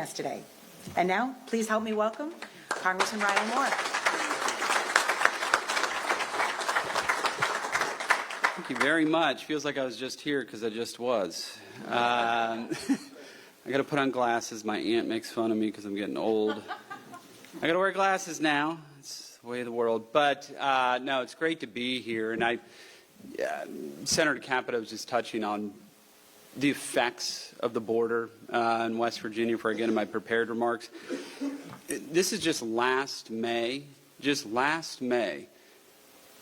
us today. And now, please help me welcome Congressman Riley Moore. Thank you very much. Feels like I was just here because I just was. I got to put on glasses. My aunt makes fun of me because I'm getting old. I got to wear glasses now. It's the way of the world. But no, it's great to be here. And Senator Capito was just touching on the effects of the border in West Virginia before I get into my prepared remarks. This is just last May,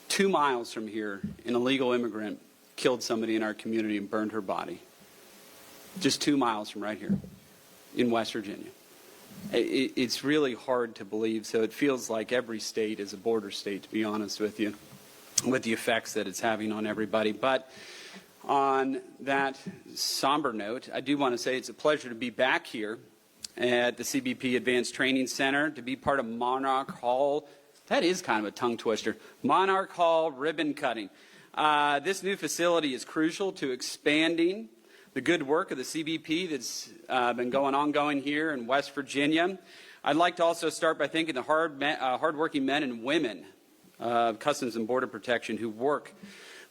2 miles from here, an illegal immigrant killed somebody in our community and burned her body. Just 2 miles from right here in West Virginia. It's really hard to believe, so it feels like every state is a border state, to be honest with you, with the effects that it's having on everybody. But on that somber note, I do want to say it's a pleasure to be back here at the CBP Advanced Training Center, to be part of Monarch Hall. That is kind of a tongue twister. Monarch Hall ribbon cutting. This new facility is crucial to expanding the good work of the CBP that's been ongoing here in West Virginia. I'd like to also start by thanking the hardworking men and women of Customs and Border Protection who work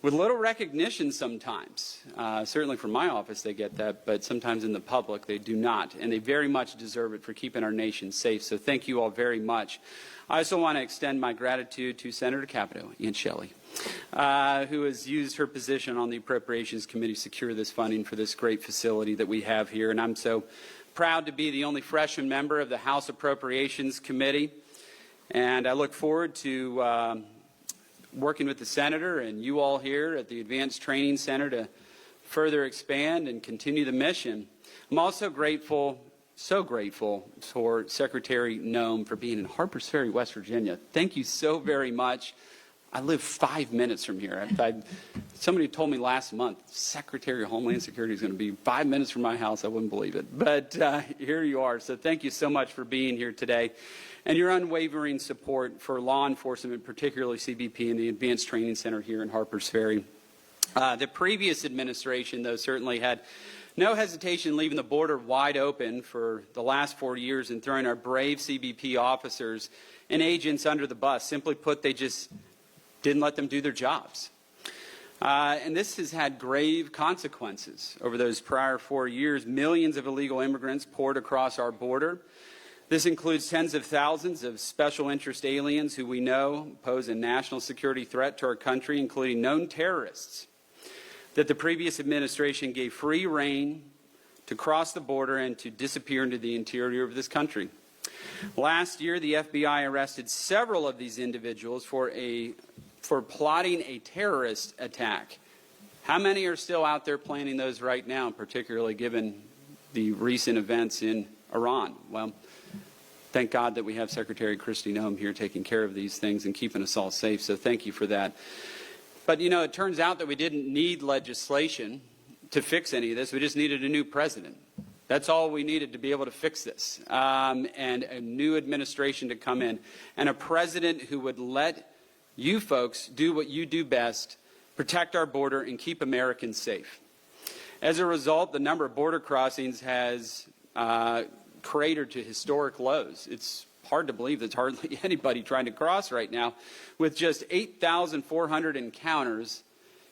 with little recognition sometimes. Certainly from my office they get that, but sometimes in the public they do not, and they very much deserve it for keeping our nation safe. So thank you all very much. I also want to extend my gratitude to Senator Capito and Shelley, who has used her position on the Appropriations Committee to secure this funding for this great facility that we have here. And I'm so proud to be the only freshman member of the House Appropriations Committee. And I look forward to working with the Senator and you all here at the Advanced Training Center to further expand and continue the mission. I'm also grateful, so grateful, for Secretary Noem for being in Harpers Ferry, West Virginia. Thank you so very much. I live 5 minutes from here. Somebody told me last month, Secretary of Homeland Security is going to be 5 minutes from my house. I wouldn't believe it. But here you are. So thank you so much for being here today, and your unwavering support for law enforcement, particularly CBP and the Advanced Training Center here in Harpers Ferry. The previous administration, though, certainly had no hesitation leaving the border wide open for the last 4 years and throwing our brave CBP officers and agents under the bus. Simply put, they just didn't let them do their jobs. And this has had grave consequences. Over those prior 4 years, millions of illegal immigrants poured across our border. This includes tens of thousands of special interest aliens who we know pose a national security threat to our country, including known terrorists that the previous administration gave free rein to cross the border and to disappear into the interior of this country. Last year, the FBI arrested several of these individuals for plotting a terrorist attack. How many are still out there planning those right now, particularly given the recent events in Iran? Well, thank God that we have Secretary Kristi Noem here taking care of these things and keeping us all safe, so thank you for that. But, you know, it turns out that we didn't need legislation to fix any of this. We just needed a new president. That's all we needed to be able to fix this, and a new administration to come in, and a president who would let you folks do what you do best, protect our border and keep Americans safe. As a result, the number of border crossings has cratered to historic lows. It's hard to believe there's hardly anybody trying to cross right now, with just 8,400 encounters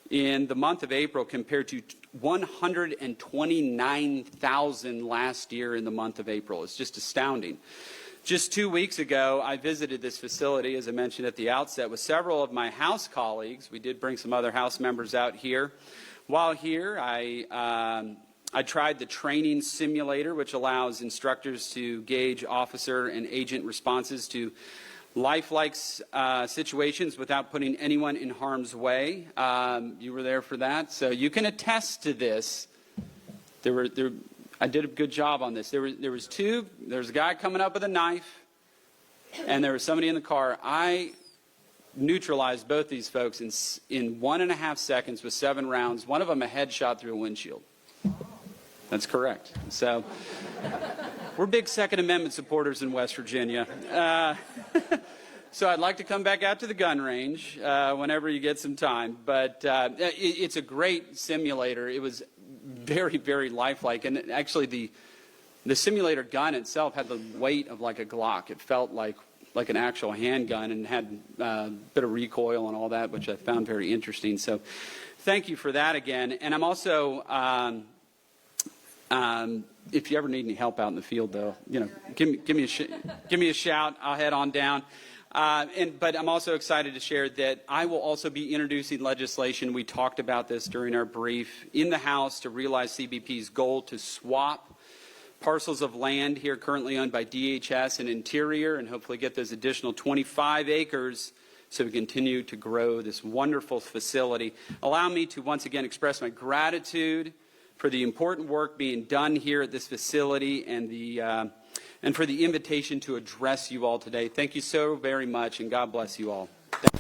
in the month of April compared to 129,000 last year in the month of April. It's just astounding. Just 2 weeks ago, I visited this facility, as I mentioned at the outset, with several of my House colleagues. We did bring some other House members out here. While here, I tried the training simulator, which allows instructors to gauge officer and agent responses to lifelike situations without putting anyone in harm's way. You were there for that, so you can attest to this. I did a good job on this. There was a guy coming up with a knife, and there was somebody in the car. I neutralized both these folks in 1.5 seconds with 7 rounds. One of them a headshot through a windshield. That's correct. So we're big Second Amendment supporters in West Virginia. So I'd like to come back out to the gun range whenever you get some time. But it's a great simulator. It was very, very lifelike. And actually The simulator gun itself had the weight of like a Glock. It felt like an actual handgun and had a bit of recoil and all that, which I found very interesting. So thank you for that again. And I'm also, if you ever need any help out in the field, though, give me a shout. I'll head on down. But I'm also excited to share that I will also be introducing legislation. We talked about this during our brief in the House to realize CBP's goal to swap parcels of land here currently owned by DHS and Interior, and hopefully get those additional 25 acres so we continue to grow this wonderful facility. Allow me to once again express my gratitude for the important work being done here at this facility and for the invitation to address you all today. Thank you so very much, and God bless you all. Thank you.